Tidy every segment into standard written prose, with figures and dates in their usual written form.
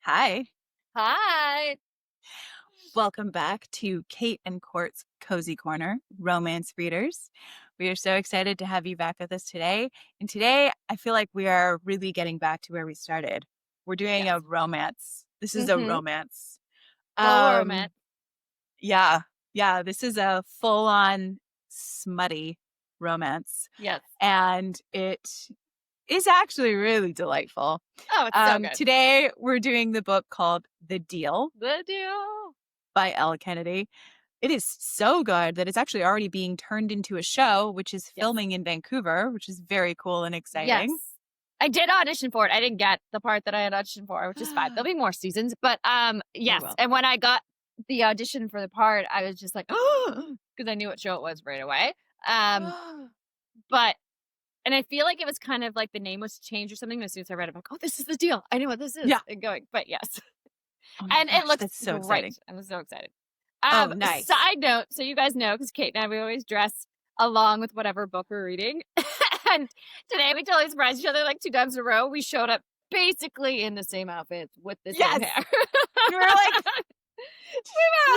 Hi. Hi. Welcome back to Kate and Court's Cozy Corner, Romance Readers. We are so excited to have you back with us today. And today, I feel like we are really getting back to where we started. We're doing a Yes. romance. This is a Mm-hmm. romance. Full Um, romance. yeah, yeah, this is a full-on smutty romance. Yes. And it is actually really delightful. Oh, it's so good. Today, we're doing the book called The Deal The deal. by Elle Kennedy. It is so good that it's actually already being turned into a show, which is Yes. filming in Vancouver, which is very cool and Yes. exciting. I did audition for it. I didn't get the part that I had auditioned for, which is fine. There'll be more seasons. But There yes. will. And when I got the audition for the part, I was just like, oh, because I knew what show it was right away. But and I feel like it was kind of like the name was changed or something. As soon as I read it, I'm like, oh, this is the deal. I know what this is. Yeah. And going, but yes. Oh my And it gosh, looks that's so great. exciting. I'm so excited. Oh, nice. Side note, so you guys know, because Kate and I, we always dress along with whatever book we're reading. And today we totally surprised each other like 2 times in a row. We showed up basically in the same outfits with the same Yes. hair. You were like,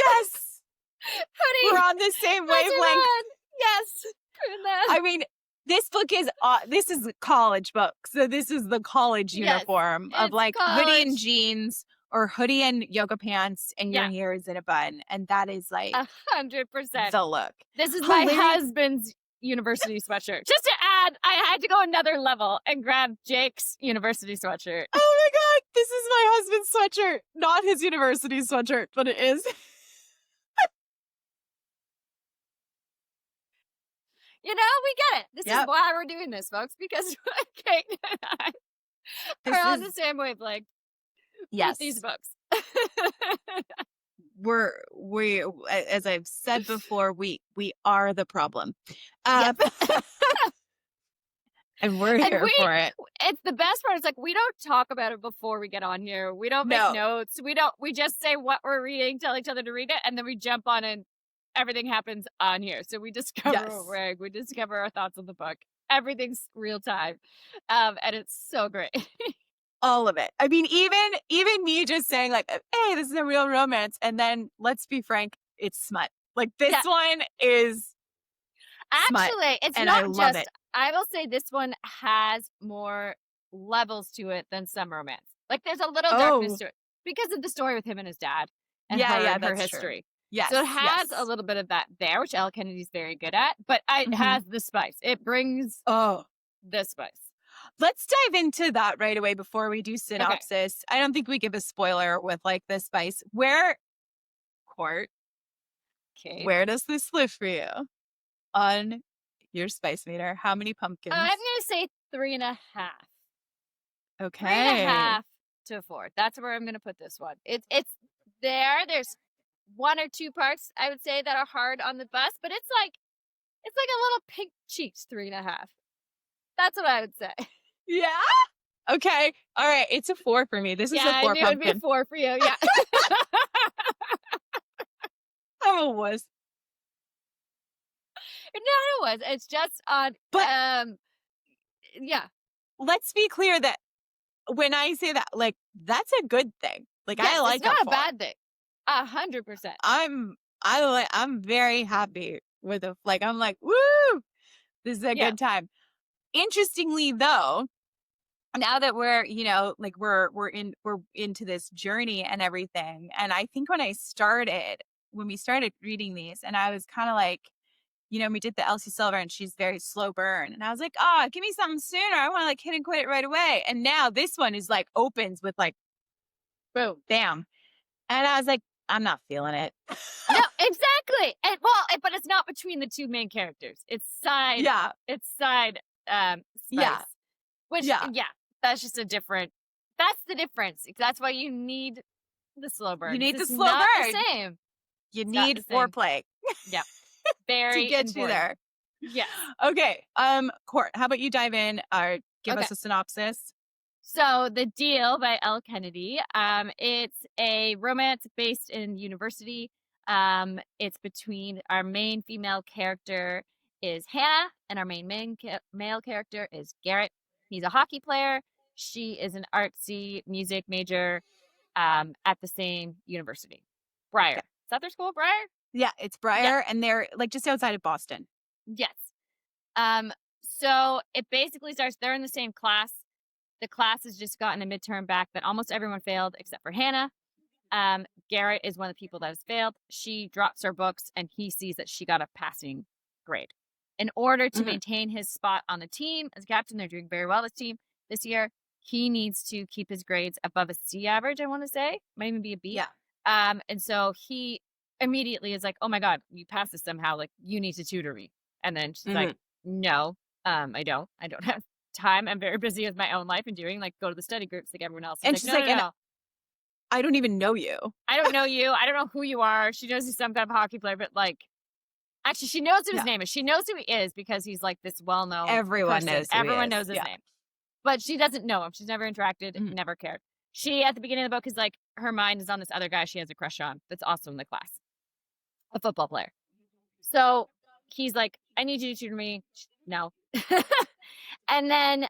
yes, Hoodie. we're on the same wavelength. On. Yes. I mean, this book is this is a college book, so this is the college Yes, uniform of it's like hoodie and college. jeans or hoodie and yoga pants, and your Yeah. hair is in a bun, and that is like 100%. the look. This is my husband's university sweatshirt. Just to add, I had to go another level and grab Jake's university sweatshirt. Oh my god, this is my husband's sweatshirt, not his university sweatshirt, but it is. You know, we get it. This is Yep. why we're doing this, folks, because Kate and I are on the same wavelength with these books. we as I've said before, we are the problem. Yes. And we're here for it. It's the best part. It's like we don't talk about it before we get on here. We don't make notes. We just say what we're reading, tell each other to read it, and then we jump on and everything happens on here. So we discover what we're reading. We discover our thoughts on the book. Everything's real time. And it's so great. All of it. I mean, even me just saying like, hey, this is a real romance. And then let's be frank, it's smut. Like this one is smut, actually, it's and not I love just it. I will say this one has more levels to it than some romance. Like there's a little darkness to it because of the story with him and his dad and her history. True. Yes. So it has a little bit of that there, which Elle Kennedy's very good at, but it has the spice. It brings the spice. Let's dive into that right away before we do synopsis. Okay. I don't think we give a spoiler with like the spice. Court, where does this live for you on your spice meter? How many pumpkins? I'm going to say 3.5. Okay. 3.5 to 4. That's where I'm going to put this one. It's there. There's 1 or 2 parts I would say that are hard on the bus, but it's like a little pink cheeks 3.5. That's what I would say. Yeah. Okay. All right. It's a 4 for me. This is a 4 pumpkin. It would be a 4 for you. Yeah. I'm a wuss. No, it was. It's just on. But yeah. Let's be clear that when I say that, like, that's a good thing. Like, I like it's not a bad thing. 100%. I'm very happy with it. Like, I'm like, woo! This is a good time. Interestingly, though, now that we're, you know, like we're into this journey and everything, and I think when we started reading these, and I was kind of like, you know, we did the Elsie Silver, and she's very slow burn, and I was like, give me something sooner. I want to like hit and quit it right away. And now this one is like opens with like, boom, bam, and I was like, I'm not feeling it. No, exactly. And but it's not between the 2 main characters. It's side. Yeah. It's side. Spice, which that's just that's the difference. That's why you need the slow burn. You need the slow burn. The same. You need foreplay. Yeah. Very to get important. you there. Yeah. Okay. Court, how about you dive in or give us a synopsis? So The Deal by Elle Kennedy. It's a romance based in university. It's between our main female character is Hannah, and our main male character is Garrett. He's a hockey player. She is an artsy music major. at the same university. Briar. Okay. Is that their school, Briar? Yeah, it's Briar, and they're like just outside of Boston. Yes. So it basically starts, they're in the same class. The class has just gotten a midterm back that almost everyone failed except for Hannah. Garrett is one of the people that has failed. She drops her books and he sees that she got a passing grade. In order to maintain his spot on the team as captain, they're doing very well this year. He needs to keep his grades above a C average, I want to say. Might even be a B. Yeah. And so he immediately is like, oh my God, you passed this somehow. Like, you need to tutor me. And then she's like, no, I don't. I don't have time. I'm very busy with my own life and doing, like, go to the study groups like everyone else. And she's like, no. I don't even know you. I don't know you. I don't know who you are. She knows he's some kind of hockey player, but like, actually, she knows who his name is. She knows who he is because he's like this well-known Everyone person. knows who Everyone he is. knows his name. But she doesn't know him. She's never interacted, never cared. She, at the beginning of the book, is like, her mind is on this other guy she has a crush on that's also in the class, a football player. So he's like, I need you to tutor me. No. And then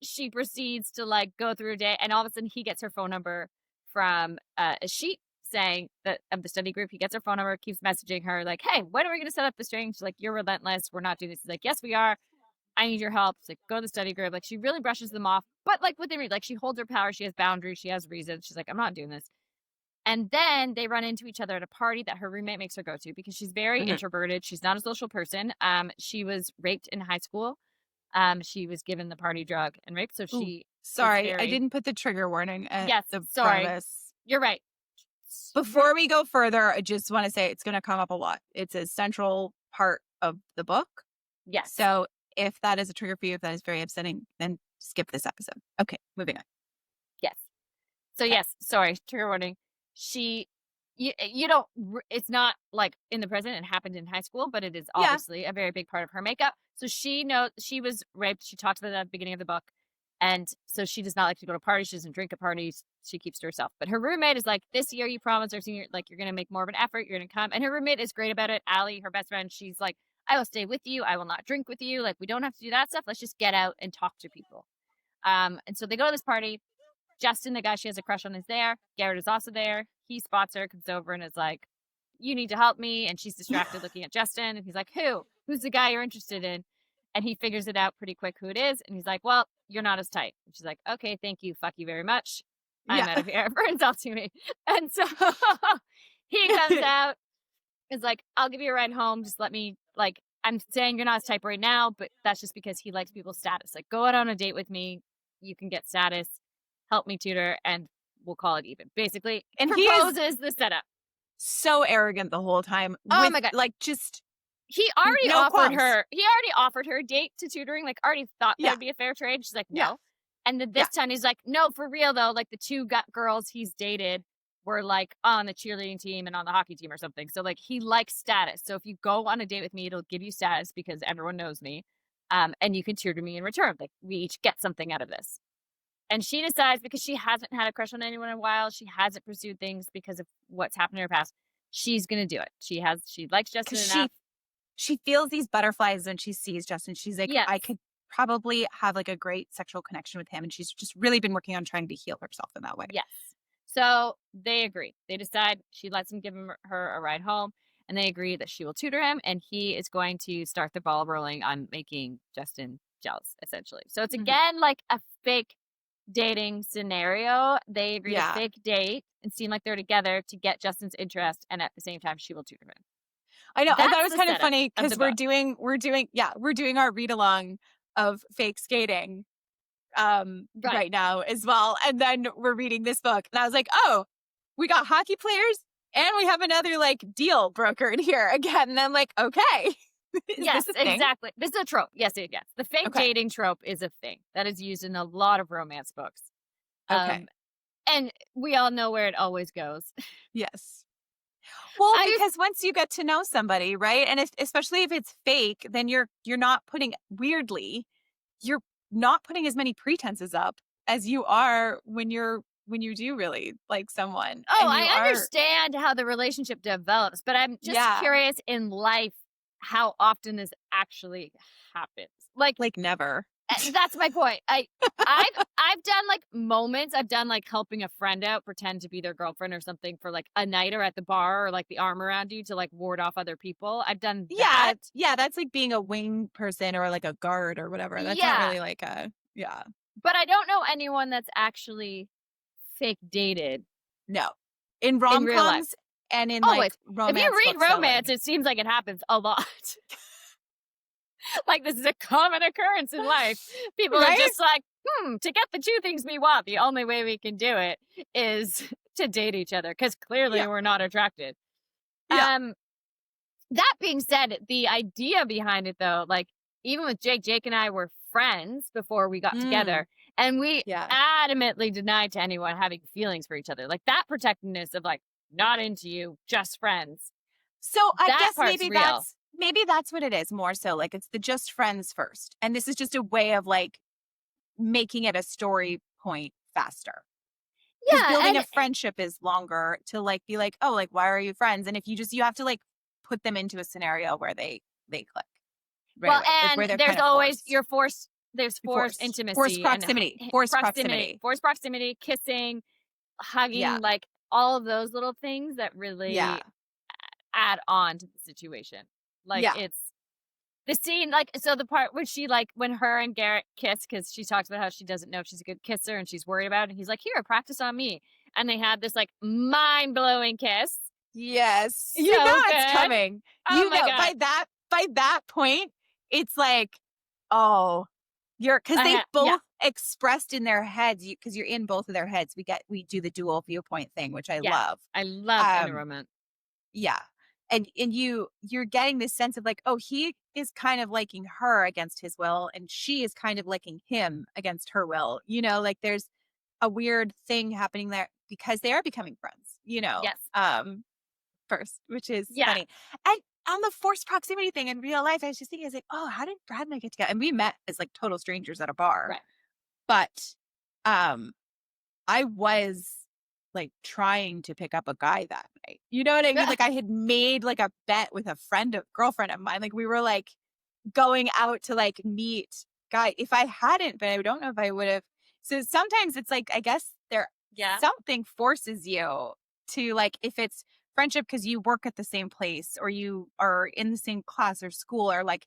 she proceeds to like go through a day, and all of a sudden he gets her phone number from a sheet saying that of the study group. He gets her phone number, keeps messaging her like, hey, when are we going to set up the string? She's like, you're relentless. We're not doing this. He's like, yes, we are. I need your help. She's like, go to the study group. Like, she really brushes them off, but like within reason, like she holds her power. She has boundaries. She has reasons. She's like, I'm not doing this. And then they run into each other at a party that her roommate makes her go to because she's very introverted. She's not a social person. She was raped in high school. She was given the party drug and raped. So she. Sorry, I didn't put the trigger warning at the front of this. You're right. Before we go further, I just want to say it's going to come up a lot. It's a central part of the book. Yes. So if that is a trigger for you, if that is very upsetting, then skip this episode. Okay, moving on. Yes. So yes, sorry, trigger warning. You don't, it's not like in the present, it happened in high school, but it is obviously a very big part of her makeup. So she knows she was raped. She talked about that at the beginning of the book. And so she does not like to go to parties. She doesn't drink at parties. She keeps to herself. But her roommate is like, this year you promised her senior, like, you're going to make more of an effort. You're going to come. And her roommate is great about it. Allie, her best friend, she's like, I will stay with you. I will not drink with you. Like, we don't have to do that stuff. Let's just get out and talk to people. And so they go to this party. Justin, the guy she has a crush on, is there. Garrett is also there. He spots her, comes over and is like, you need to help me. And she's distracted looking at Justin. And he's like, who? Who's the guy you're interested in? And he figures it out pretty quick who it is. And he's like, well, you're not as tight. And she's like, okay, thank you. Fuck you very much. I'm out of here for insulting me. And so he comes out, is like, I'll give you a ride home. Just let me, like, I'm saying you're not as type right now, but that's just because he likes people's status. Like, go out on a date with me. You can get status. Help me tutor, and we'll call it even. Basically, and proposes the setup. So arrogant the whole time. Oh my God. Like, just... He already offered her a date to tutoring, like already thought that would be a fair trade. She's like, no. Yeah. And then this time he's like, no, for real though. Like the two girls he's dated were like on the cheerleading team and on the hockey team or something. So like he likes status. So if you go on a date with me, it'll give you status because everyone knows me. And you can tutor me in return. Like we each get something out of this. And she decides, because she hasn't had a crush on anyone in a while, she hasn't pursued things because of what's happened in her past, she's gonna do it. She likes Justin enough. She feels these butterflies when she sees Justin. She's like, I could probably have like a great sexual connection with him. And she's just really been working on trying to heal herself in that way. Yes. So they agree. They decide she lets him give her a ride home. And they agree that she will tutor him. And he is going to start the ball rolling on making Justin jealous, essentially. So it's again like a fake dating scenario. They agree to fake date and seem like they're together to get Justin's interest. And at the same time, she will tutor him. I know. I thought it was kind of funny because we're doing our read along of fake skating right now as well. And then we're reading this book. And I was like, oh, we got hockey players and we have another like deal broker in here again. And I'm like, okay. Yes, exactly. This is a trope. Yes, yes. The fake dating trope is a thing that is used in a lot of romance books. Okay. And we all know where it always goes. Yes. Well, because once you get to know somebody, right? And especially if it's fake, then you're not putting, weirdly, you're not putting as many pretenses up as you are when you do really like someone. Oh, I understand how the relationship develops, but I'm just curious in life how often this actually happens. Like never. That's my point. I've done like moments. I've done like helping a friend out, pretend to be their girlfriend or something for like a night or at the bar, or like the arm around you to like ward off other people. I've done that. Yeah, that's like being a wing person or like a guard or whatever. That's not really like a But I don't know anyone that's actually fake dated. No. In real life. rom-coms and in Always. like romance. If you read romance, it seems like it happens a lot. Like this is a common occurrence in life. People are just like, to get the two things we want, the only way we can do it is to date each other because clearly we're not attracted. Yeah. That being said, the idea behind it though, like even with Jake and I were friends before we got together, and we adamantly denied to anyone having feelings for each other. Like that protectiveness of like, not into you, just friends. So I guess maybe that's what it is more so. Like it's the just friends first. And this is just a way of like making it a story point faster. Yeah. Building a friendship is longer to like be like, oh, like, why are you friends? And if you have to like put them into a scenario where they click. Right well, away. And like there's always forced intimacy. Forced proximity. Forced proximity, kissing, hugging, like all of those little things that really add on to the situation. Like it's the scene, like, so the part where she like, when her and Garrett kiss, because she talks about how she doesn't know if she's a good kisser and she's worried about it. And he's like, here, practice on me. And they had this like mind-blowing kiss. Yes. You know it's coming. Oh my God. By that point, it's like, oh, because they both expressed in their heads, because you're in both of their heads. We do the dual viewpoint thing, which I love. I love environment. Yeah. And you're getting this sense of like, oh, he is kind of liking her against his will, and she is kind of liking him against her will. You know, like there's a weird thing happening there because they are becoming friends, you know. Yes. First, which is funny. And on the forced proximity thing in real life, I was just thinking, I was like, oh, how did Brad and I get together? And we met as like total strangers at a bar. Right. But I was like trying to pick up a guy that night. You know what I mean? Like I had made like a bet with a girlfriend of mine. Like we were like going out to like meet guy. If I hadn't, but I don't know if I would have. So sometimes it's like, I guess something forces you to like, if it's friendship because you work at the same place or you are in the same class or school, or like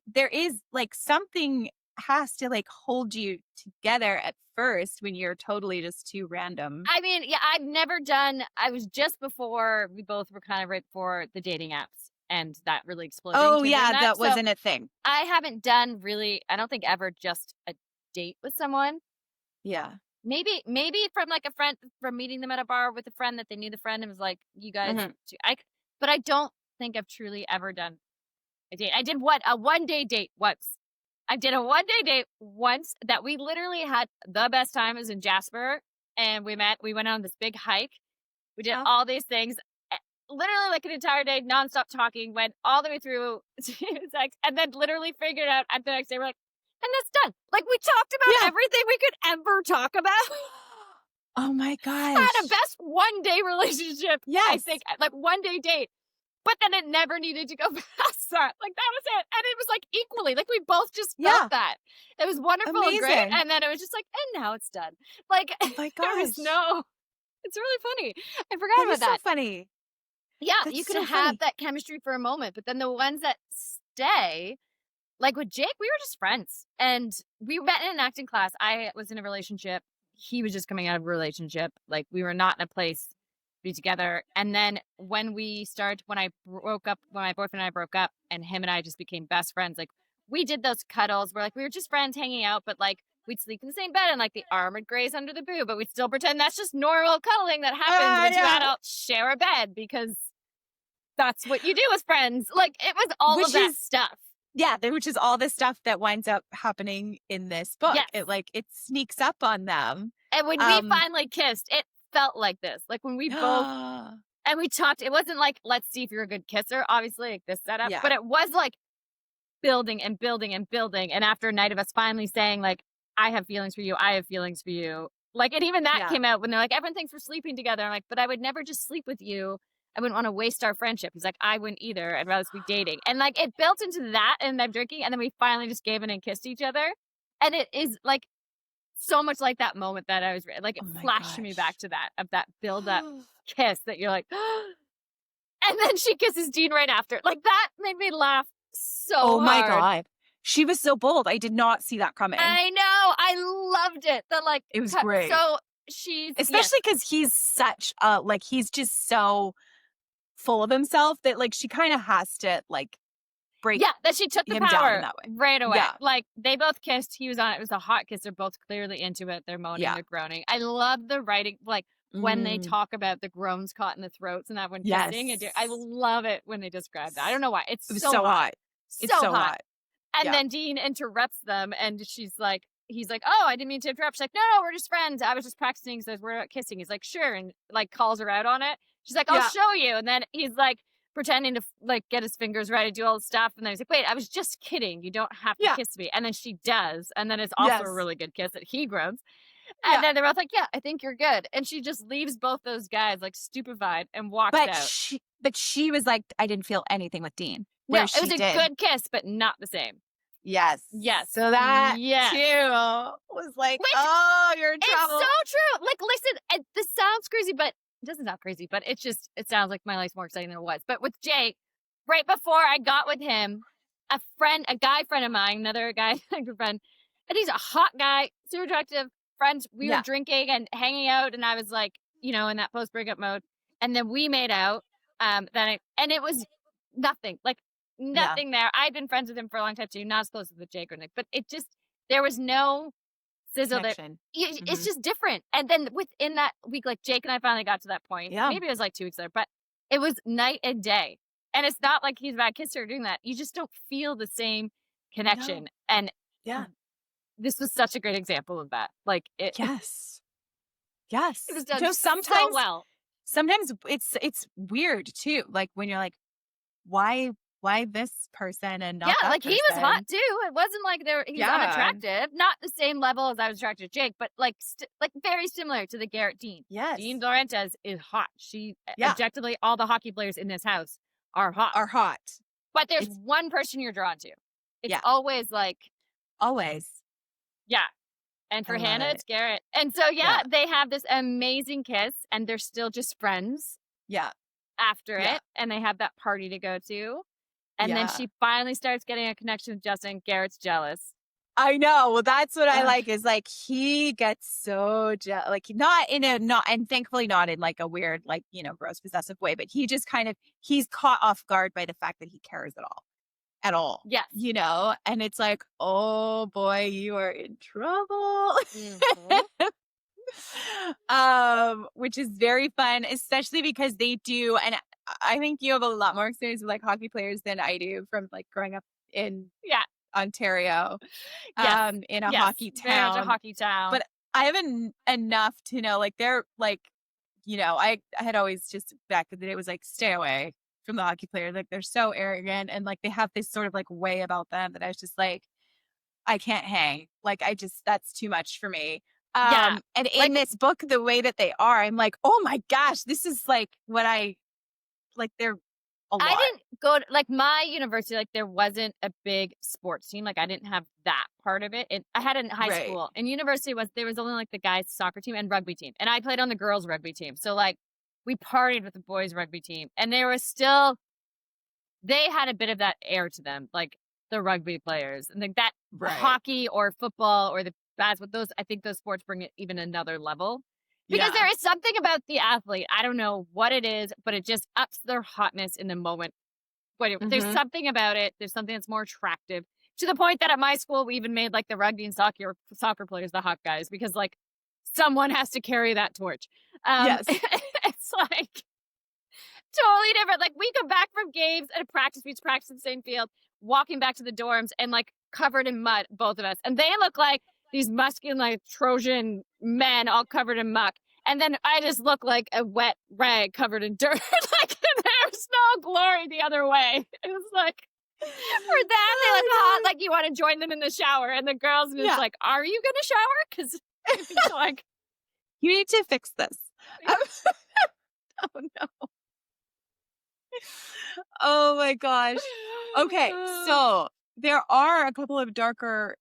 there is like something has to like hold you together at first when you're totally just too random. I mean, I've never done, I was just before, we both were kind of right before the dating apps and that really exploded. Oh yeah, that wasn't a thing. I haven't done really, I don't think ever just a date with someone. Yeah. Maybe from like a friend, from meeting them at a bar with a friend that they knew the friend and was like, you guys, but I don't think I've truly ever done a date. I did a 1-day date once. I did a 1-day date once that we literally had the best time. It was in Jasper, and we went on this big hike. We did all these things, literally like an entire day, nonstop talking, went all the way through sex, and then literally figured out at the next day, we're like, and that's done. Like we talked about everything we could ever talk about. Oh my gosh. I had a best 1-day relationship. Yes. I think like 1-day date. But then it never needed to go past that. Like that was it. And it was like equally, like we both just felt that. It was wonderful and great. And then it was just like, and now it's done. Like, oh my gosh. It's really funny. I forgot about that. So funny. Yeah. That's you can have that chemistry for a moment, but then the ones that stay, like with Jake, we were just friends and we met in an acting class. I was in a relationship. He was just coming out of a relationship. Like we were not in a place to be together. And then when my boyfriend and I broke up and him and I just became best friends, like we did those cuddles where like we were just friends hanging out, but like we'd sleep in the same bed and like the arm would graze under the boob, but we'd still pretend that's just normal cuddling that happens when two adults share a bed because that's what you do as friends. Like it was all of that stuff. Yeah, which is all the stuff that winds up happening in this book. Yes. It sneaks up on them. And when we finally kissed, it felt like this. Like when we both, and we talked, it wasn't like, let's see if you're a good kisser, obviously, like this setup, but it was like building and building and building. And after a night of us finally saying like, I have feelings for you, I have feelings for you. Like, and even that came out when they're like, everyone thinks we're sleeping together. I'm like, but I would never just sleep with you. I wouldn't want to waste our friendship. He's like, I wouldn't either. I'd rather be dating. And like it built into that and them drinking. And then we finally just gave in and kissed each other. And it is like so much like that moment that I was like, it Oh my flashed me back gosh. to that, of that build up kiss that you're like, and then she kisses Dean right after. Like, that made me laugh Oh so my hard. God. She was so bold. I did not see that coming. I know. I loved it. The like, It was great. so she's, Especially because he's such a, like, he's just so full of himself that, like, she kind of has to, like, break that she took the him down in power that way. right away. Yeah. Like, they both kissed. He was on it. It was a hot kiss. They're both clearly into it. They're moaning, Yeah. they're groaning. I love the writing, like, when they Mm. talk about the groans caught in the throats and that when Yes. kissing. I love it when they describe that. I don't know why. It was so so hot. hot. It's So so hot. hot. And Yeah. then Dean interrupts them and he's like, oh, I didn't mean to interrupt. She's like, no, we're just friends. I was just practicing because we're not kissing. He's like, sure. And like calls her out on it. She's like, I'll Yeah. show you. And then he's like pretending to like get his fingers ready to do all the stuff. And then he's like, wait, I was just kidding. You don't have to kiss me. And then she does. And then it's also a really good kiss that he groans. And then they're both like, yeah, I think you're good. And she just leaves both those guys like stupefied and walks out. But she was like, I didn't feel anything with Dean. No, it was a good kiss, but not the same. Yes. Yes. So that too was like, oh, you're in trouble. It's so true. Like, listen, this sounds crazy, but it doesn't sound crazy, but it sounds like my life's more exciting than it was. But with Jake, right before I got with him, a guy friend of mine, another guy, good friend, and he's a hot guy, super attractive friends. We were drinking and hanging out, and I was like, in that post breakup mode. And then we made out. And it was nothing. Like, nothing there. I'd been friends with him for a long time too, not as close as with Jake or Nick, but it just, there was no sizzle there. It's just different. And then within that week, like Jake and I finally got to that point. Yeah. Maybe it was like 2 weeks later, but it was night and day. And it's not like he's a bad kisser or doing that. You just don't feel the same connection. No. And this was such a great example of that. Like it. Yes. It was done so well. Sometimes it's weird too. Like when you're like, why this person and not that like person? He was hot too. It wasn't like he was unattractive. Not the same level as I was attracted to Jake, but like very similar to the Garrett Dean. Yes. Dean Laurentiis is hot. She objectively, all the hockey players in this house are hot. But there's one person you're drawn to. It's always like always. Yeah. And for Hannah, it's Garrett. And so they have this amazing kiss and they're still just friends. Yeah. After it. And they have that party to go to. And then she finally starts getting a connection with Justin. Garrett's jealous. I know. Well, that's what I like is like he gets so jealous, like and thankfully not in like a weird, like, gross possessive way, but he just kind of, he's caught off guard by the fact that he cares at all. Yes. And it's like, oh boy, you are in trouble. Which is very fun, especially because they do, and I think you have a lot more experience with like hockey players than I do from like growing up in Ontario, in a hockey town. Very much a hockey town. But I have enough to know, like, they're like, I had always just back in the day was like, stay away from the hockey players. Like, they're so arrogant and like they have this sort of like way about them that I was just like, I can't hang. Like, that's too much for me. And in this book, the way that they are, I'm like, oh my gosh, this is like what they're a lot. I didn't go to, like, my university, like, there wasn't a big sports team. Like, I didn't have that part of it. I had it in high school. And university there was only, like, the guys' soccer team and rugby team. And I played on the girls' rugby team. So, like, we partied with the boys' rugby team. And they had a bit of that air to them, like, the rugby players. And, like, that hockey or football or the basketball, I think those sports bring it even another level. Because there is something about the athlete. I don't know what it is, but it just ups their hotness in the moment. There's something about it. There's something that's more attractive to the point that at my school, we even made like the rugby and soccer players the hot guys because like someone has to carry that torch. Yes. It's like totally different. Like we come back from games and we practice in the same field, walking back to the dorms and like covered in mud, both of us. And they look like these muscular, like Trojan men all covered in muck. And then I just look like a wet rag covered in dirt. Like there's no glory the other way. It was like, for them, they look hot, like you want to join them in the shower. And the girls are just like, are you going to shower? Because it's like, you need to fix this. Oh no. Oh my gosh. Okay. So there are a couple of darker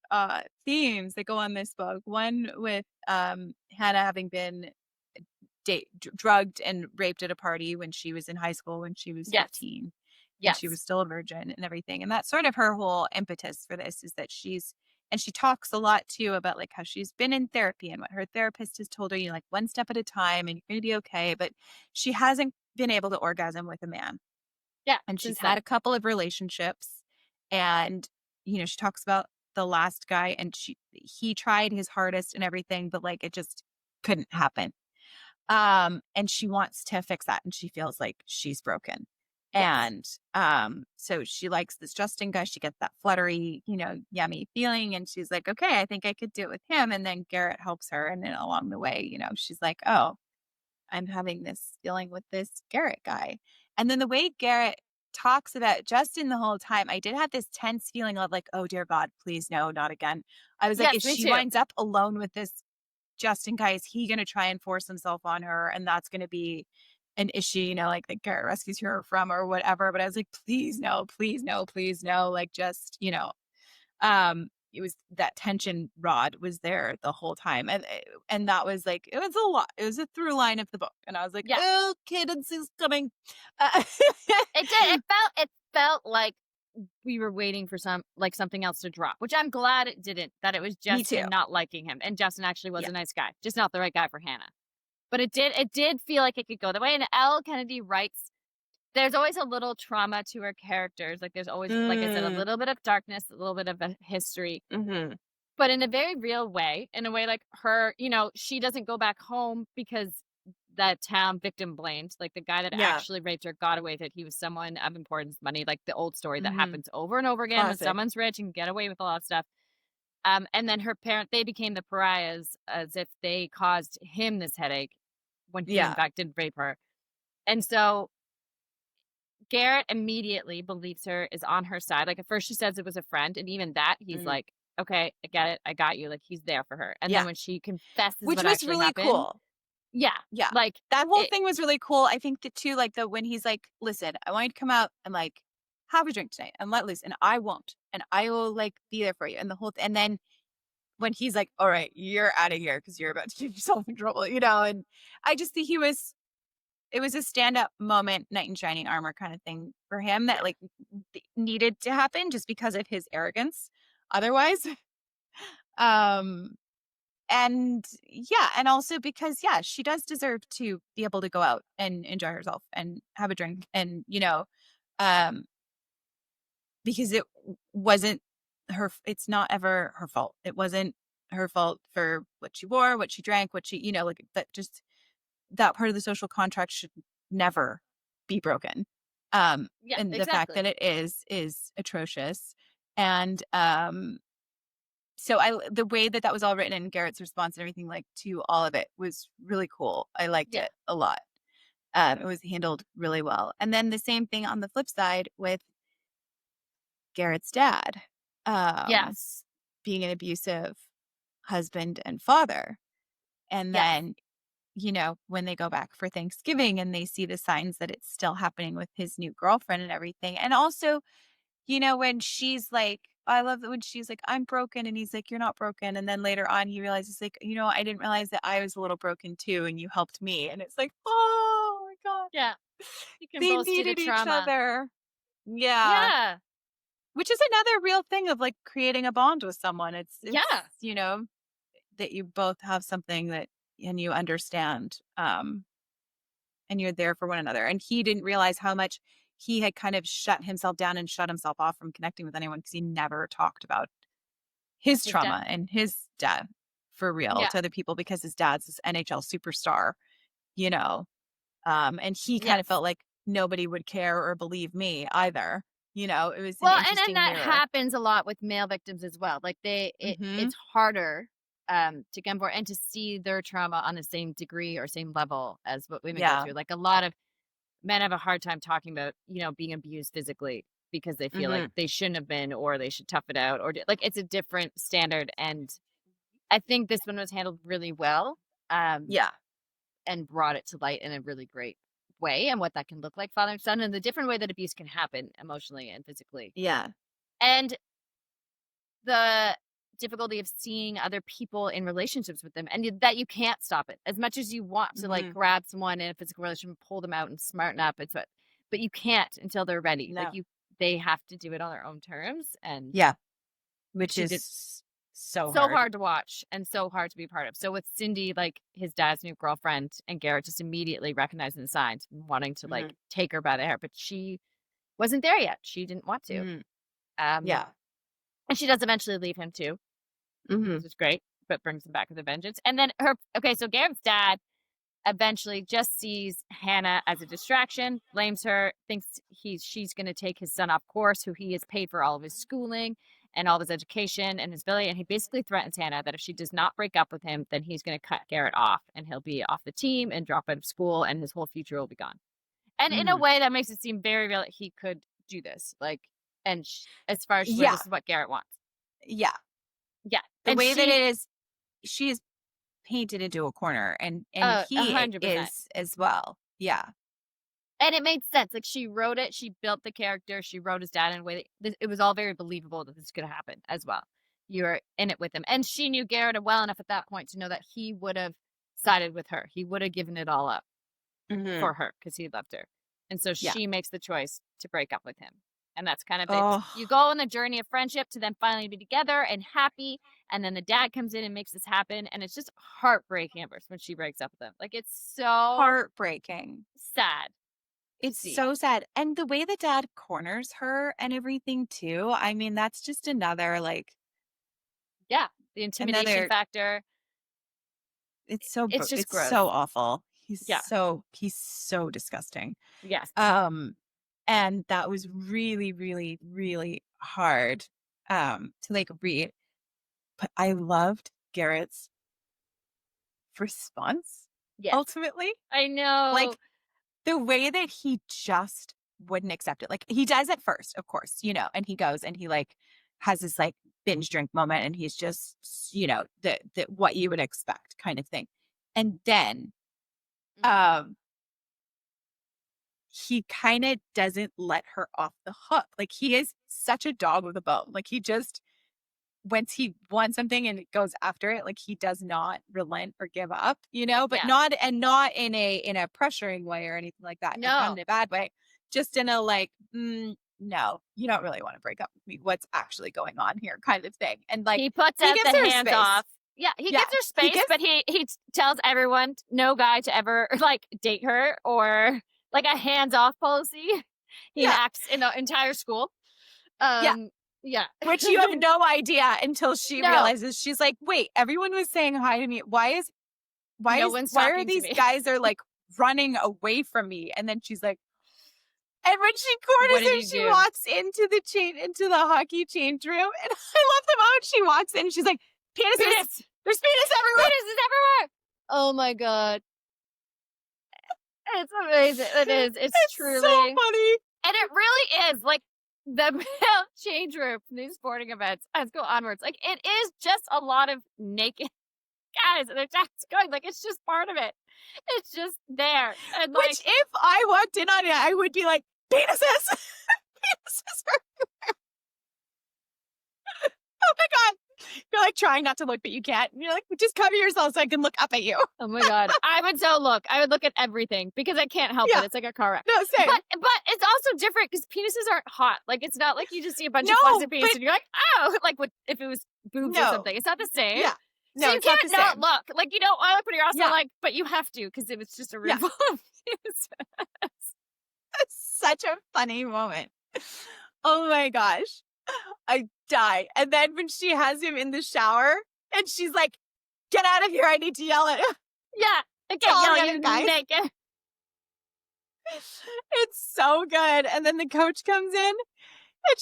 themes that go on this book. One with Hannah having been drugged and raped at a party when she was in high school, when she was Yes. 15, and she Yes. was still a virgin and everything. And that's sort of her whole impetus for this, is that and she talks a lot too about like how she's been in therapy and what her therapist has told her, you know, like one step at a time and you're going to be okay. But she hasn't been able to orgasm with a man. Yeah. And she's Since had then. a couple of relationships, and, you know, she talks about the last guy, and he tried his hardest and everything, but like it just couldn't happen. And she wants to fix that, and she feels like she's broken. Yes. And so she likes this Justin guy. She gets that fluttery, you know, yummy feeling, and she's like, okay, I think I could do it with him. And then Garrett helps her, and then along the way, you know, she's like, oh, I'm having this feeling with this Garrett guy. And then the way Garrett talks about Justin the whole time, I did have this tense feeling of like, oh dear God, please no, not again. I was like, Yes, if me she too. winds up alone with this Justin guy, is he going to try and force himself on her? And that's going to be an issue, you know, like that Garrett rescues her from or whatever. But I was like, please no, please no, please no. Like just, you know, it was that tension rod was there the whole time. And that was like, it was a lot. It was a through line of the book. And I was like, Yeah. oh, cadence is coming. Uh, It did. It felt like we were waiting for something else to drop, which I'm glad it didn't, that it was Me too. Justin not liking him. And Justin actually was Yeah. a nice guy, just not the right guy for Hannah. But it did feel like it could go the way. And Elle Kennedy writes, there's always a little trauma to her characters. Like there's always, like I said, a Mm, little bit of darkness, a little bit of a history, hmm. but in a very real way, in a way like her, she doesn't go back home because that town victim blamed. Like the guy that Yeah. actually raped her got away with it. He was someone of importance, money, like the old story that Hmm. happens over and over again when Classic. someone's rich and get away with a lot of stuff. And then they became the pariahs as if they caused him this headache when he in Yeah. fact did rape her. And so Garrett immediately believes her, is on her side. Like at first she says it was a friend, and even that he's Mm, like, okay, I get it, I got you. Like he's there for her. And then yeah. when she confesses Which what was actually really happened, cool. yeah, Yeah. like That whole it, thing was really cool. I think that too, like when he's like, listen, I want you to come out and like have a drink tonight and let loose. And I won't. And I will like be there for you. And the whole and then when he's like, all right, you're out of here because you're about to get yourself in trouble, you know. And I just think it was a stand-up moment, knight in shining armor kind of thing for him that yeah, like needed to happen just because of his arrogance otherwise. Um and yeah, and also because yeah, she does deserve to be able to go out and enjoy herself and have a drink, and you know, um because wasn't it's not ever her fault. It wasn't her fault for what she wore, what she drank, what she, you know, like that, just that part of the social contract should never be broken. yeah, And the fact that exactly. it is atrocious. And so the way that that was all written and Garrett's response and everything like to all of it was really cool. I liked Yeah, it a lot. It was handled really well. And then the same thing on the flip side with Garrett's dad, um, yes, being an abusive husband and father. And yes, then, you know, when they go back for Thanksgiving and they see the signs that it's still happening with his new girlfriend and everything. And also, you know, when she's like, I love that when she's like, I'm broken. And he's like, you're not broken. And then later on, he realizes, like, you know, I didn't realize that I was a little broken too. And you helped me. And it's like, oh my God. yeah. You can They both see the needed each trauma. other. Yeah. Yeah, Which is another real thing of like creating a bond with someone. yeah, You know, that you both have something that and you understand. And you're there for one another. And he didn't realize how much he had kind of shut himself down and shut himself off from connecting with anyone because he never talked about his his dad. trauma and his dad for real Yeah, to other people because his dad's this NHL superstar, you know. And he kind of yes. felt like nobody would care or believe me either. You know, it was an Well, and interesting that mirror. happens a lot with male victims as well. Like Hmm. it's harder to come forward and to see their trauma on the same degree or same level as what women go Yeah. through. Like a lot of men have a hard time talking about, being abused physically because they feel like Hmm. they shouldn't have been, or they should tough it out, or like it's a different standard. And I think this one was handled really well, um, Yeah. and brought it to light in a really great way, and what that can look like, father and son, and the different way that abuse can happen emotionally and physically. Yeah. And the difficulty of seeing other people in relationships with them, and that you can't stop it as much as you want to like grab someone in a physical relationship, pull them out and smarten up. But you can't until they're ready. No. Like they have to do it on their own terms. And which is so hard to watch and so hard to be part of. So with Cindy, like his dad's new girlfriend, and Garrett just immediately recognizing the signs, wanting to like take her by the hair, but she wasn't there yet. She didn't want to. And she does eventually leave him too, which is great, but brings him back with a vengeance. And then so Garrett's dad eventually just sees Hannah as a distraction, blames her, thinks she's going to take his son off course, who he has paid for all of his schooling and all of his education and his ability. And he basically threatens Hannah that if she does not break up with him, then he's going to cut Garrett off and he'll be off the team and drop out of school and his whole future will be gone. And in a way that makes it seem very real that he could do this. Like, and as far as this is what Garrett wants. Yeah. The way that it is, she is painted into a corner, and he 100%. Is as well. Yeah. And it made sense. Like, she wrote it, she built the character, she wrote his dad in a way that it was all very believable that this could happen as well. You're in it with him. And she knew Garrett well enough at that point to know that he would have sided with her. He would have given it all up for her because he loved her. And so she makes the choice to break up with him. And that's kind of it. You go on the journey of friendship to then finally be together and happy. And then the dad comes in and makes this happen. And it's just heartbreaking at first when she breaks up with him. Like, it's so heartbreaking. Sad. It's so sad. And the way the dad corners her and everything too. I mean, that's just another like. Yeah. The intimidation factor. It's so, it's just gross. So awful. He's so disgusting. Yes. And that was really, really, really hard to like read. But I loved Garrett's response. Yes. Ultimately. I know. Like the way that he just wouldn't accept it. Like he does at first, of course, and he goes and he like has this like binge drink moment and he's just, the what you would expect kind of thing. And then he kind of doesn't let her off the hook. Like he is such a dog with a bone. Like he just, once he wants something and it goes after it, like he does not relent or give up, but not in a pressuring way or anything like that. No. Not in a bad way. Just in a like, no, you don't really want to break up with me. What's actually going on here kind of thing. And like he puts out the hands off. Yeah, he gives her space, but he tells everyone no guy to ever like date her or like a hands-off policy. He acts in the entire school. Yeah. Which you have no idea until she realizes. She's like, wait, everyone was saying hi to me. Why are these guys are like running away from me? And then she's like, and when she corners him, she walks into the hockey change room. And I love the moment she walks in and she's like, penis. There's penis everywhere. Penis is everywhere. Oh my God. It's amazing. It is. It's truly so funny. And it really is like the male change room from these sporting events as go onwards. Like it is just a lot of naked guys and their dads going. Like it's just part of it. It's just there. And which if I walked in on it, I would be like, penises. Penises everywhere. Oh my God. You're like trying not to look, but you can't. And you're like, just cover yourself so I can look up at you. Oh my God. I would look at everything because I can't help it. It's like a car wreck. No, same. But it's also different because penises aren't hot. Like it's not like you just see a bunch of plastic penises and you're like, oh, like if it was boobs or something. It's not the same. Yeah. No, so you can't not look. Like you don't want to, but you're also like, but you have to because it was just a room full of penises. It's such a funny moment. Oh my gosh. I die. And then when she has him in the shower and she's like, get out of here. I need to yell at him. Yeah. I can't yell at you guys. Naked. It's so good. And then the coach comes in and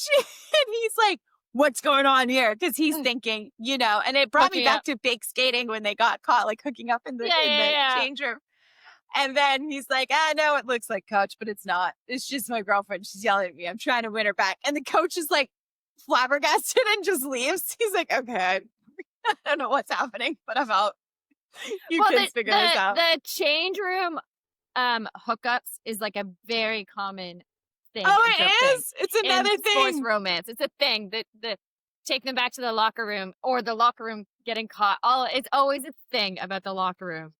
he's like, what's going on here? Because he's thinking, and it brought me back to fake skating when they got caught like hooking up in the change room. And then he's like, I know it looks like coach, but it's not. It's just my girlfriend. She's yelling at me. I'm trying to win her back. And the coach is like flabbergasted and just leaves. He's like, okay, I don't know what's happening, but I'm out. You kids figure this out. The change room hookups is like a very common thing. Oh, it is? It's another thing. Sports romance. It's a thing that the take them back to the locker room, or the locker room getting caught. It's always a thing about the locker room.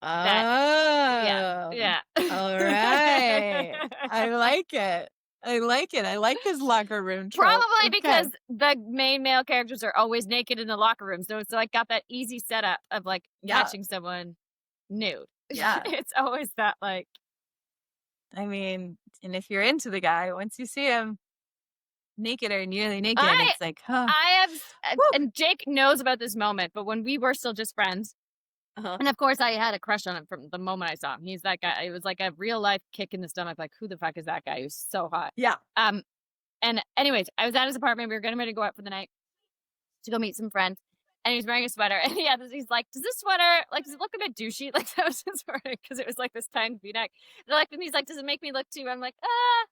Oh, yeah. All right. I like it. I like it. I like this locker room trope. Probably because the main male characters are always naked in the locker room, so it's like got that easy setup of like catching someone nude. Yeah, it's always that like. I mean, and if you're into the guy, once you see him naked or nearly naked, it's like, huh. I have, and Jake knows about this moment, but when we were still just friends, and of course I had a crush on him from the moment I saw him. He's that guy. It was like a real life kick in the stomach. Like, who the fuck is that guy? He was so hot. Yeah. And anyways, I was at his apartment. We were getting ready to go out for the night to go meet some friends. And he was wearing a sweater. And he's like, does this sweater, like, does it look a bit douchey? Like, that was his sweater because it was like this tiny V-neck. And he's like, does it make me look too? I'm like,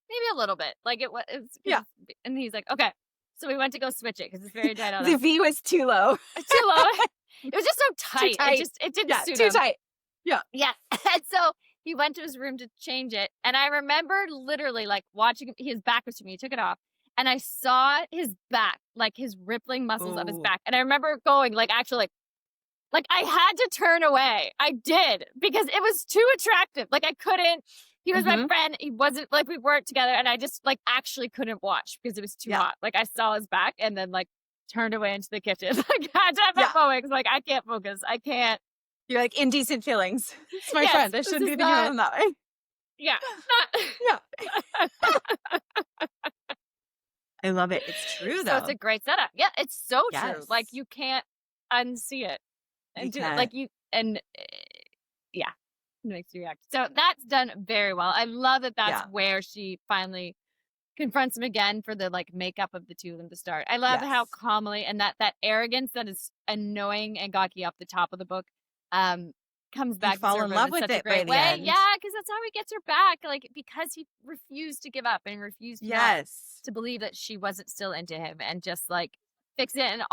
maybe a little bit. Like, it was. Yeah. And he's like, okay. So we went to go switch it because it's very tight on The V was too low. Too low. It was just so tight. It didn't suit him. Too tight. Yeah. Yeah. And so he went to his room to change it. And I remember literally like watching him. His back was to me. He took it off. And I saw his back, like his rippling muscles of his back. And I remember going like actually like I had to turn away. I did because it was too attractive. Like I couldn't. He was my friend. He wasn't like we weren't together. And I just like actually couldn't watch because it was too hot. Like I saw his back and then like turned away into the kitchen. Like I had to have that moment because like I can't focus. I can't. You're like indecent feelings. It's my friend. I shouldn't be thinking of him that way. Yeah. I love it. It's true though. So it's a great setup. Yeah, it's so true. Like you can't unsee it and do it. Like you and it makes you react. So that's done very well. I love that that's where she finally confronts him again for the like makeup of the two of them to start. I love how calmly and that arrogance that is annoying and gawky off the top of the book comes back. Fall in love with it by the end. Yeah, because that's how he gets her back. Like because he refused to give up and refused to believe that she wasn't still into him and just like fix it. And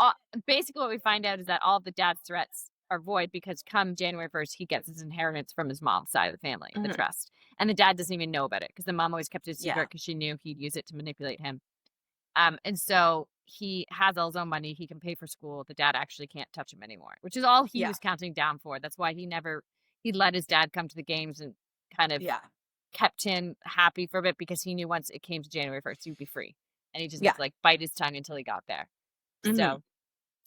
basically what we find out is that all of the dad's threats are void because come January 1st, he gets his inheritance from his mom's side of the family, the trust. And the dad doesn't even know about it because the mom always kept it a secret because she knew he'd use it to manipulate him. And so he has all his own money. He can pay for school. The dad actually can't touch him anymore, which is all he was counting down for. That's why he let his dad come to the games and kind of kept him happy for a bit because he knew once it came to January 1st, he would be free. And he just had to like bite his tongue until he got there. So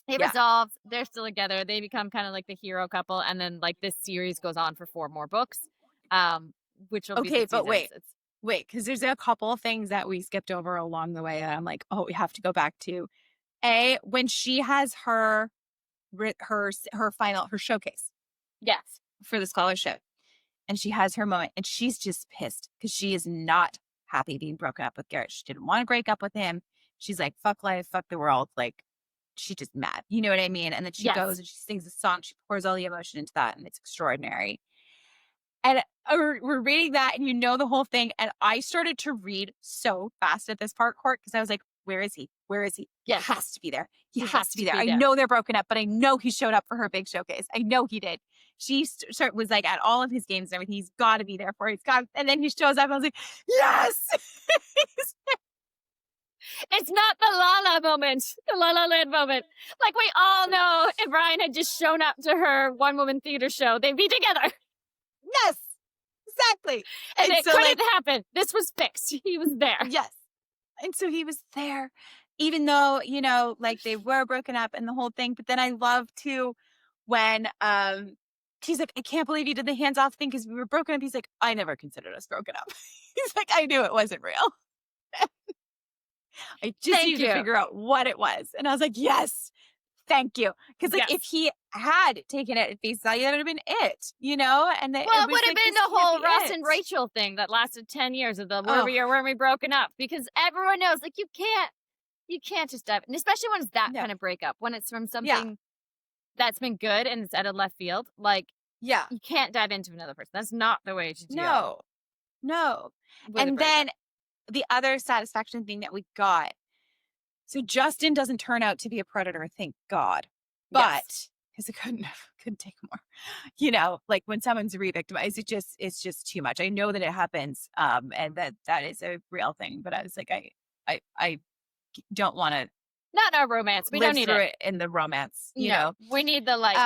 they resolve. They're still together. They become kind of like the hero couple. And then like this series goes on for 4 more books, which will be the but wait, because there's a couple of things that we skipped over along the way that I'm like, oh, we have to go back to. When she has her showcase. Yes. For the scholarship. And she has her moment and she's just pissed because she is not happy being broken up with Garrett. She didn't want to break up with him. She's like, fuck life, fuck the world. Like, she's just mad. You know what I mean? And then she goes and she sings a song. She pours all the emotion into that and it's extraordinary. And we're reading that and you know the whole thing. And I started to read so fast at this part, Court, because I was like, where is he? Where is he? Yes. He has to be there. He has to be there. I know they're broken up, but I know he showed up for her big showcase. I know he did. She was like at all of his games and everything. He's got to be there for it. And then he shows up. I was like, yes. It's not the La La moment, the La La Land moment. Like we all know if Ryan had just shown up to her one-woman theater show, they'd be together. Yes, exactly. And it couldn't happen. This was fixed. He was there. Yes. And so he was there, even though, you know, like they were broken up and the whole thing. But then I love too when he's like, I can't believe you did the hands-off thing because we were broken up. He's like, I never considered us broken up. He's like, I knew it wasn't real. I just need to figure out what it was. And I was like, yes, thank you. Because like if he had taken it at face value, that would have been it, you know? And it would have been the whole Ross and Rachel thing that lasted 10 years of the were we or weren't we broken up? Because everyone knows, like, you can't just dive, and especially when it's that kind of breakup, when it's from something that's been good and it's out of left field, like, you can't dive into another person. That's not the way to do it. No. And then the other satisfaction thing that we got. So Justin doesn't turn out to be a predator, thank God. But because it couldn't take more. You know, like when someone's re-victimized, it's just too much. I know that it happens, and that is a real thing. But I was like, I don't want to Not our romance. We don't live need through it. it in the romance, you No, know? we need the like.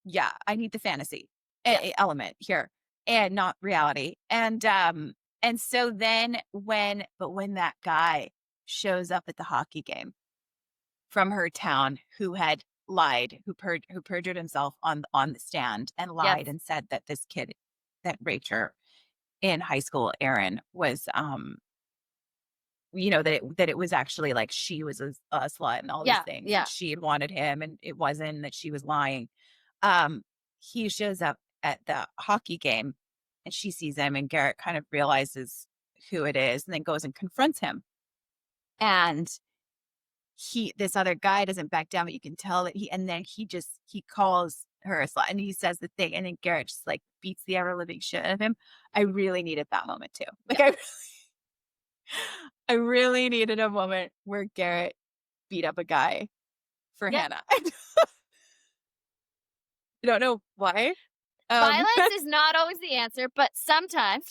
Yeah, I need the fantasy Yes. element here and not reality. And so then when that guy shows up at the hockey game from her town who had lied, who perjured himself on the stand and Yes. lied and said that this kid that raped her in high school, Aaron, was you know, that it was actually like she was a slut and all these Yeah. things, Yeah. and she had wanted him and it wasn't, that she was lying. Um, he shows up at the hockey game and she sees him, and Garrett kind of realizes who it is and then goes and confronts him. And this other guy doesn't back down, but you can tell that and then he calls her a slut and he says the thing, and then Garrett just like beats the ever living shit out of him. I really needed that moment too. Like I really needed a moment where Garrett beat up a guy for Yeah. Hannah. I don't know why. Violence is not always the answer, but sometimes.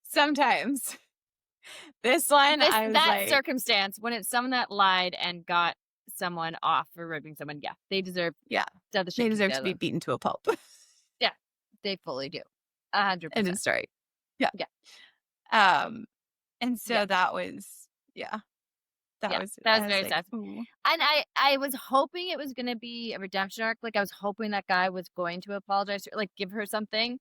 Sometimes. This one, I was That like, circumstance, when it's someone that lied and got someone off for raping someone, yeah, they deserve to have the shit they kicked deserve out to of be them. beaten to a pulp. Yeah, they fully do. 100%. End of story. Yeah. Yeah. And so Yeah. that was, that was very like, sad. ooh. And I was hoping it was going to be a redemption arc. Like, I was hoping that guy was going to apologize, like, give her something.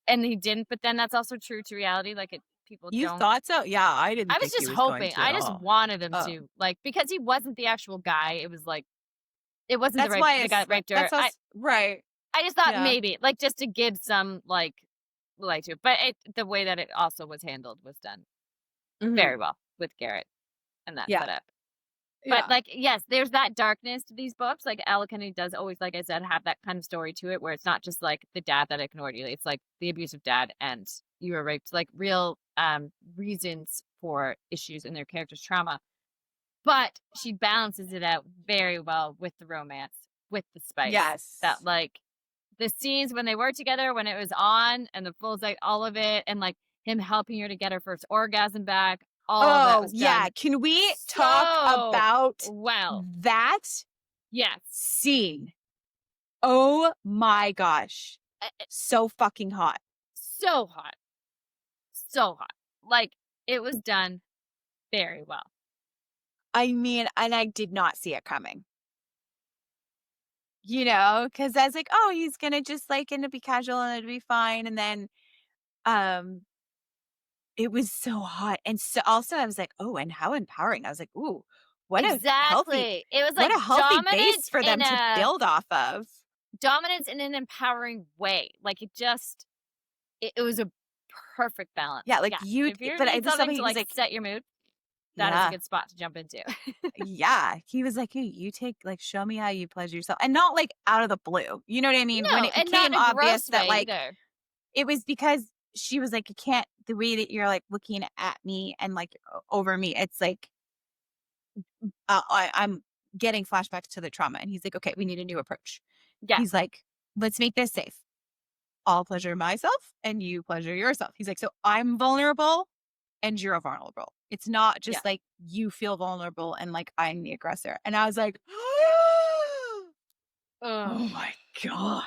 And he didn't. But then that's also true to reality. Like, people You don't. thought so? Yeah, I didn't I was think he just was going hoping. to at I just all. wanted him Oh. to. Like, because he wasn't the actual guy. It was like, it wasn't That's the why guy that raped her. that's us, right. I just thought Yeah. maybe, like, just to give some, like to. But the way that it also was handled was done very well with Garrett and that setup. But, like, yes, there's that darkness to these books. Like, Elle Kennedy does always, like I said, have that kind of story to it where it's not just, like, the dad that ignored you. It's, like, the abusive dad and you were raped. Like, real reasons for issues in their character's trauma. But she balances it out very well with the romance, with the spice. Yes. That, like, the scenes when they were together, when it was on, and the full, like, all of it, and, like, him helping her to get her first orgasm back. All of that was done. Can we talk about that scene? Oh my gosh. So fucking hot. So hot. So hot. Like, it was done very well. I mean, and I did not see it coming. You know, because I was like, oh, he's gonna just like gonna be casual and it'll be fine. And then it was so hot. And so also I was like, oh, and how empowering. I was like, ooh, what a healthy, it was like what a healthy dominance base for them to build off of. Dominance in an empowering way. Like, it was a perfect balance. Yeah, like but I just something to like set your mood. That is a good spot to jump into. Yeah. He was like, hey, you show me how you pleasure yourself. And not like out of the blue. You know what I mean? No, when it and became not obvious that like either. it was because she was like, you can't, the way that you're like looking at me and like over me, it's like I'm getting flashbacks to the trauma. And he's like, okay, we need a new approach. Yeah. He's like, let's make this safe. I'll pleasure myself and you pleasure yourself. He's like, so I'm vulnerable and you're vulnerable. It's not just like you feel vulnerable and like I'm the aggressor. And I was like, oh my God.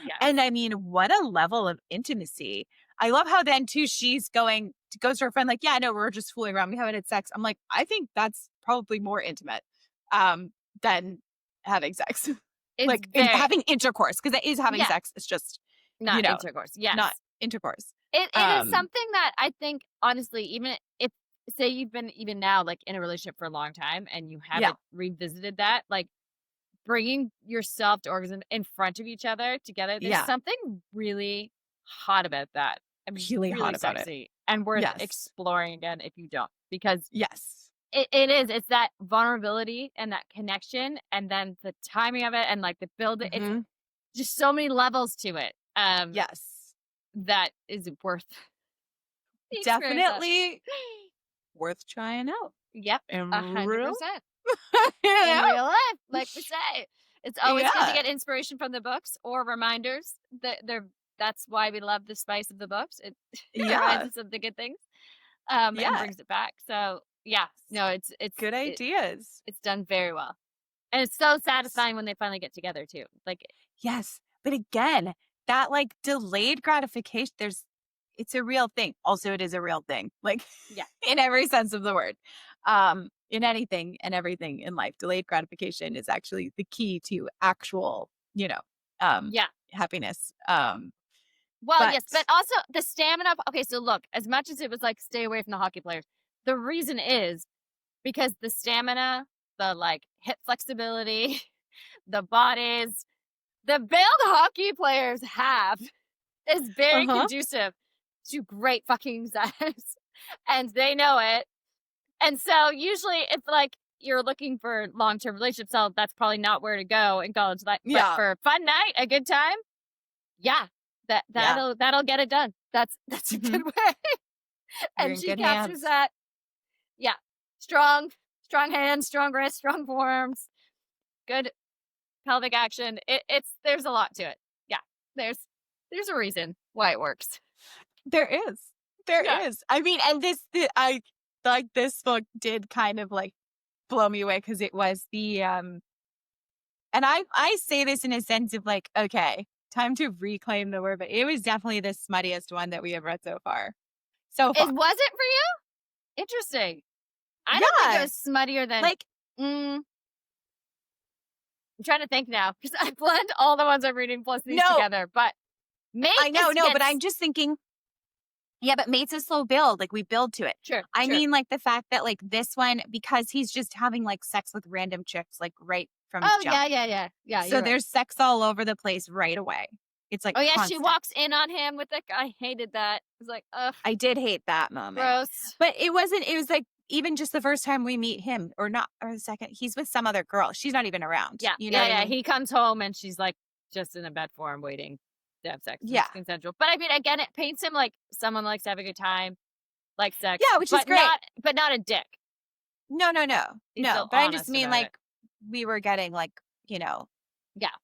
Yeah. And I mean, what a level of intimacy. I love how then too, goes to her friend, like, yeah, no, we're just fooling around. We haven't had sex. I'm like, I think that's probably more intimate than having sex. Having intercourse, because it is having sex. It's just not intercourse. Yes. Not intercourse. It is something that I think, honestly, even if, say you've been even now like in a relationship for a long time and you haven't revisited that, like bringing yourself to orgasm in front of each other together, there's something really hot about that. I mean, really hot about sexy it. and worth exploring again if you don't, because it is. It's that vulnerability and that connection, and then the timing of it, and like the build. It's just so many levels to it. That is worth. Definitely worth trying out. Yep, 100%. In real life, like we say, it's always good to get inspiration from the books or reminders. That's why we love the spice of the books. It reminds us of the good things, and brings it back. So Yeah. No, good ideas. It's done very well. And it's so satisfying when they finally get together too. Like, yes. But again, that like delayed gratification, it's a real thing. Also, it is a real thing. Like, yeah, in every sense of the word. In anything and everything in life, delayed gratification is actually the key to actual, yeah. happiness. Well, But yes, but also the stamina. Okay, so look, as much as it was like stay away from the hockey players, the reason is because the stamina, the like hip flexibility, the bodies, the build hockey players have is very conducive to great fucking sex. And they know it. And so usually if like you're looking for long-term relationships, so that's probably not where to go in college. But for a fun night, a good time, yeah, that'll get it done. That's a good way. And she captures that. Yeah. Strong hands, strong wrists, strong forearms, good pelvic action. There's a lot to it. Yeah. There's a reason why it works. There is. I mean, and I like this book did kind of like blow me away because it was the and I say this in a sense of like, okay, time to reclaim the word, but it was definitely the smuttiest one that we have read so far. Was it for you? Interesting. I don't think it was smuttier than like. I'm trying to think now because I blend all the ones I'm reading plus these together. But I know, but I'm just thinking. Yeah, but Mate's a slow build. Like we build to it. Sure. I mean, like the fact that like this one because he's just having like sex with random chicks like right from jump. Yeah. So there's sex all over the place right away. It's like constant. She walks in on him with I hated that. It was like, ugh. I did hate that moment. Gross. But it was like even just the first time we meet him or the second, he's with some other girl. She's not even around. Yeah. You know what I mean? He comes home and she's like just in a bed for him waiting to have sex. Yeah. It's consensual. But I mean, again, it paints him like someone likes to have a good time, like sex. Yeah, which is great. But not a dick. No. But I just mean like we were getting like,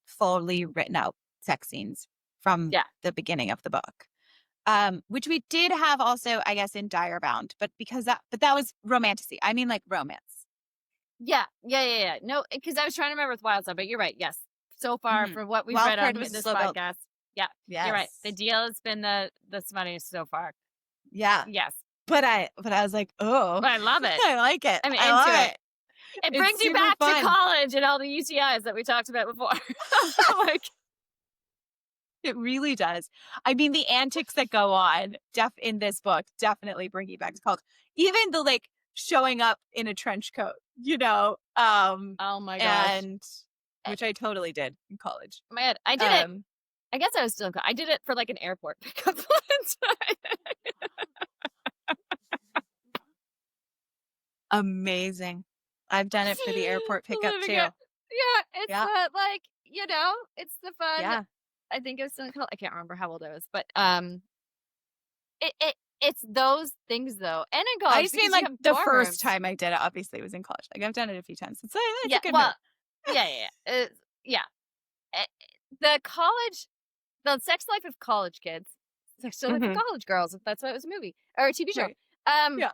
fully written out sex scenes from the beginning of the book. Which we did have also, I guess, in Direbound, but that was romantasy. I mean, like romance. Yeah. No, because I was trying to remember with Wild Side, but you're right. Yes, so far for what we've read on this podcast, you're right. The deal has been the smuttiest so far. Yeah. Yes. But I was like, oh, I love it. I like it. I'm into it. It brings you back to college and all the UTIs that we talked about before. Like. It really does. I mean, the antics that go on in this book definitely bring you back to college. Even the like showing up in a trench coat, oh my gosh. And which I totally did in college. Oh my God, I did it. I guess I was still in college. I did it for like an airport pickup line. Amazing. I've done it for the airport pickup too. Yeah, it's like it's the fun. Yeah. I think it was something called, I can't remember how old I was, but it's those things though. And in college, I just mean like the first time I did it, obviously it was in college. Like I've done it a few times. It's a good move. The sex life of college kids, sex life of college girls, if that's why it was a movie or a TV show. Right.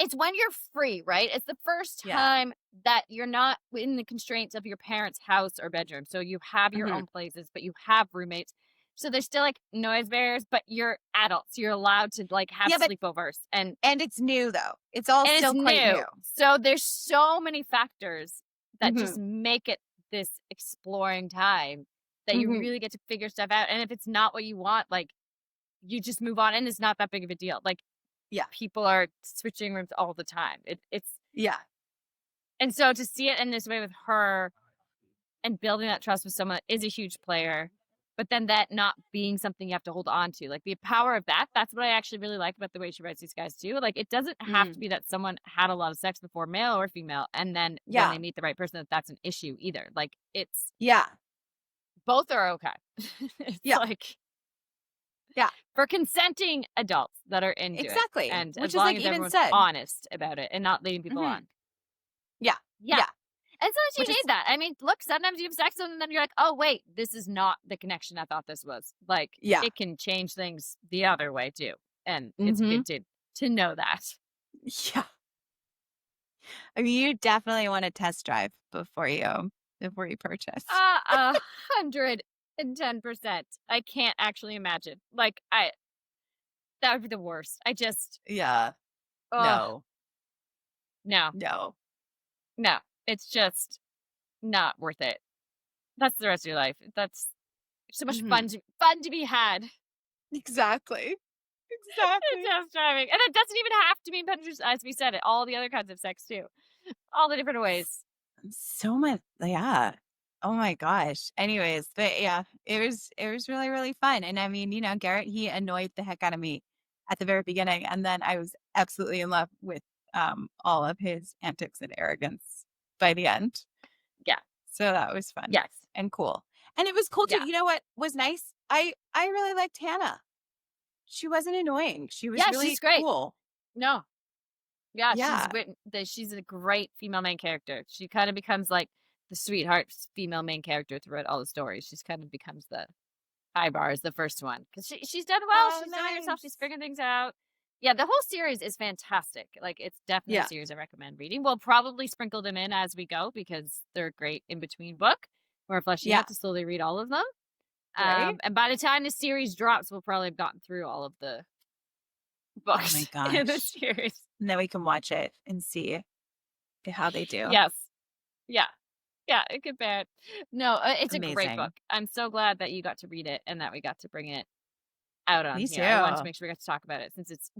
It's when you're free, right? It's the first time that you're not in the constraints of your parents' house or bedroom. So you have your own places, but you have roommates. So there's still like noise barriers, but you're adults. You're allowed to like have sleepovers. And it's new though. It's all still quite new. So there's so many factors that just make it this exploring time that you really get to figure stuff out. And if it's not what you want, like you just move on and it's not that big of a deal. Like, people are switching rooms all the time. It's and so to see it in this way with her and building that trust with someone that is a huge player, but then that not being something you have to hold on to, like the power of that's what I actually really like about the way she writes these guys too. Like it doesn't have to be that someone had a lot of sex before, male or female, and then when they meet the right person, that's an issue either. Like it's both are okay. It's like. Yeah. For consenting adults that are into it. Exactly. And which as long is like as everyone's honest about it and not leading people on. Yeah. And sometimes you need that. I mean, look, sometimes you have sex and then you're like, oh, wait, this is not the connection I thought this was. Like, it can change things the other way too. And it's good to know that. Yeah. I mean, you definitely want to test drive before you purchase. 110%. I can't actually imagine. Like, that would be the worst. Yeah. Oh, No. no, No. no. It's just not worth it. That's the rest of your life. That's so much Mhm. fun to be had. Exactly. Exactly. Just driving. And it doesn't even have to be penetrance, as we said, all the other kinds of sex too. All the different ways. So much, yeah. Oh my gosh. Anyways, but yeah, it was really, really fun. And I mean, Garrett, he annoyed the heck out of me at the very beginning. And then I was absolutely in love with all of his antics and arrogance by the end. Yeah. So that was fun Yes. and cool. And it was cool too. Yeah. You know what was nice? I really liked Hannah. She wasn't annoying. She was Yeah, really she's great. cool. No. Yeah, Yeah. she's a great female main character. She kind of becomes like the sweetheart female main character throughout all the stories. She's kind of becomes the high bar as the first one because she's done well. Oh, She's doing herself. She's nice. figuring things out. Yeah, the whole series is fantastic. Like, it's definitely a Yeah. series I recommend reading. We'll probably sprinkle them in as we go because they're a great in between book. We're fleshing Yeah. out to slowly read all of them. Right? And by the time the series drops, we'll probably have gotten through all of the Oh my books in the gosh. series. And then we can watch it and see how they do. Yes. Yeah. Yeah, it could bad. No, it's a great Amazing. book. I'm so glad that you got to read it and that we got to bring it out on Me here. I wanted to too. make sure we got to talk about it since it's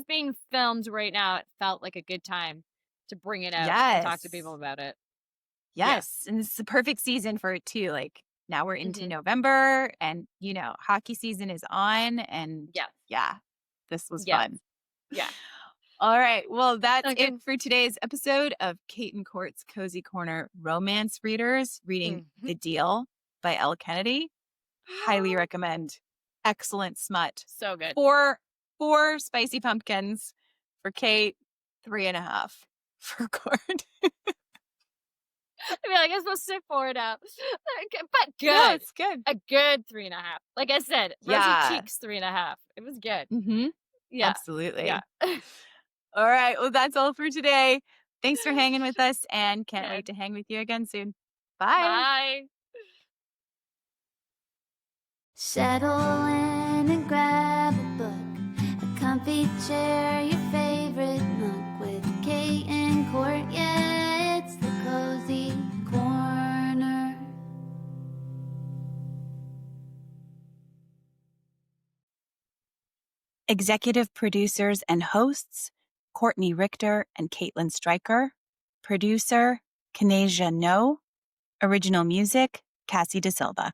being filmed right now. It felt like a good time to bring it out and talk to Yes. people about it. Yeah. Yes. And it's the perfect season for it too. Like now we're into Mhm. November and hockey season is on and Yeah. yeah, this was Yeah. fun. Yeah. All right. Well, that's Okay. it for today's episode of Kate and Court's Cozy Corner Romance Readers reading Mhm. The Deal by Elle Kennedy. Highly recommend. Excellent smut. So good. Four spicy pumpkins for Kate, 3.5 for Court. I mean, I guess we'll sit for it out. But good. No, it's good. A good 3.5. Like I said, rosy Yeah. cheeks 3.5. It was good. Mm-hmm. Yeah. Absolutely. Yeah. All right. Well, that's all for today. Thanks for hanging with us and can't Good. wait to hang with you again soon. Bye. Bye. Settle in and grab a book, a comfy chair, your favorite nook with Kate and Court. Yeah, it's the Cozy Corner. Executive producers and hosts, Courtney Richter and Caitlin Stryker. Producer, Kanasia No. Original music, Cassie DeSilva.